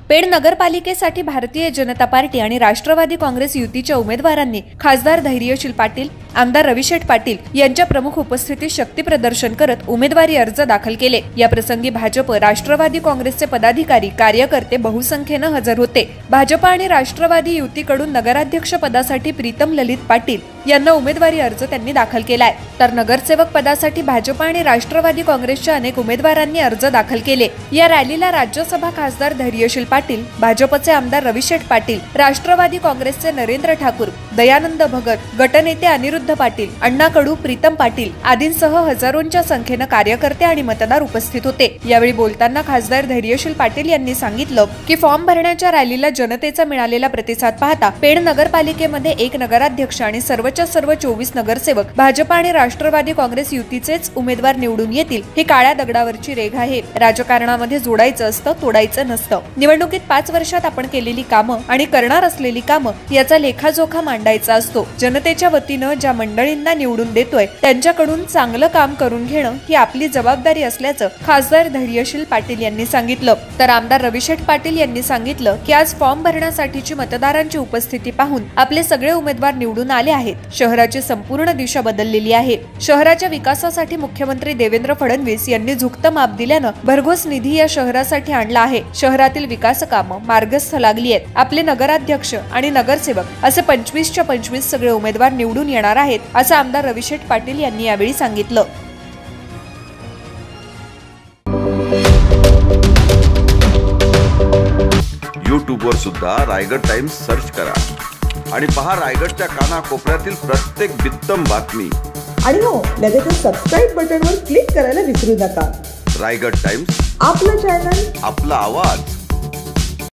Paid नगरपालिकेसाठी Bharatiya Janata party आणि राष्ट्रवादी काँग्रेस युतीच्या उमेदवारांनी खासदार धैर्यशील पाटील, आमदार रविशेठ पाटील यांच्या प्रमुख उपस्थितीत शक्ती प्रदर्शन करत उमेदवारी अर्ज दाखल केले। या प्रसंगी भाजप, राष्ट्रवादी काँग्रेसचे पदाधिकारी, कार्यकर्ते बहुसंख्येने हजर होते। भाजप आणि राष्ट्रवादी युतीकडून नगराध्यक्ष पदासाठी प्रीतम ललित पाटील यांना उमेदवारी अर्ज त्यांनी दाखल केलाय, तर नगरसेवक पदासाठी भाजप आणि राष्ट्रवादी काँग्रेसच्या अनेक उमेदवारांनी अर्ज दाखल केले। या रॅलीला राज्यसभा खासदार धैर्यशील पाटील, भाजपचे आमदार रविशेठ पाटील, राष्ट्रवादी काँग्रेसचे नरेंद्र ठाकूर, दयानंद भगत, गटनेते अनिरुद्ध पाटील, अण्णा कडू, प्रीतम पाटील आदींसह हजारोंच्या संख्येने कार्यकर्ते आणि मतदार उपस्थित होते। यावेळी बोलताना खासदार धैर्यशील पाटील यांनी सांगितलं की फॉर्म भरण्याच्या रॅलीला जनतेचा मिळालेला प्रतिसाद पाहता पेड नगरपालिकेमध्ये एक नगराध्यक्ष आणि सर्वच्या सर्व 24 नगरसेवक भाजप आणि राष्ट्रवादी काँग्रेस युतीचेच उमेदवार निवडून येतील ही काळ्या दगडावरची रेघ आहे। राजकारणामध्ये जोडायचं असतं, तोडायचं नसतं। निवडणुकीत 5 वर्षात आपण केलेली कामं आणि करणार असलेली कामं याचा लेखाजोखा मांडायचा असतो। जनतेच्या वतीनं ज्या मंडळींना निवडून देतोय त्यांच्याकडून चांगलं काम करून घेणं ही आपली जबाबदारी असल्याचं खासदार धैर्यशील पाटील यांनी सांगितलं। तर आमदार रविशेठ पाटील यांनी सांगितलं की आज फॉर्म भरण्यासाठीची मतदारांची उपस्थिती पाहून आपले सगळे उमेदवार निवडून आले आहेत। शहराची संपूर्ण दिशा बदललेली आहे। शहराच्या विकासासाठी मुख्यमंत्री देवेंद्र फडणवीस यांनी झुकतं माप दिल्यानं भरघोस निधी या शहरासाठी आणला आहे। शहरातील विकास कामं मार्गस्थ लागली आहेत। आपले नगराध्यक्ष आणि नगरसेवक असे 25च्या 25 सगळे उमेदवार निवडून येणार आहेत, असं आमदार रविशेठ पाटील यांनी यावेळी सांगितलं। YouTube वर सुद्धा रायगड टाइम्स सर्च करा आणि पहा रायगडच्या कानाकोपऱ्यातील प्रत्येक बित्तम बातमी। आणि हो, लगेच सबस्क्राइब बटनवर क्लिक करायला विसरू नका। रायगड टाइम्स, आपला चॅनल, आपला आवाज।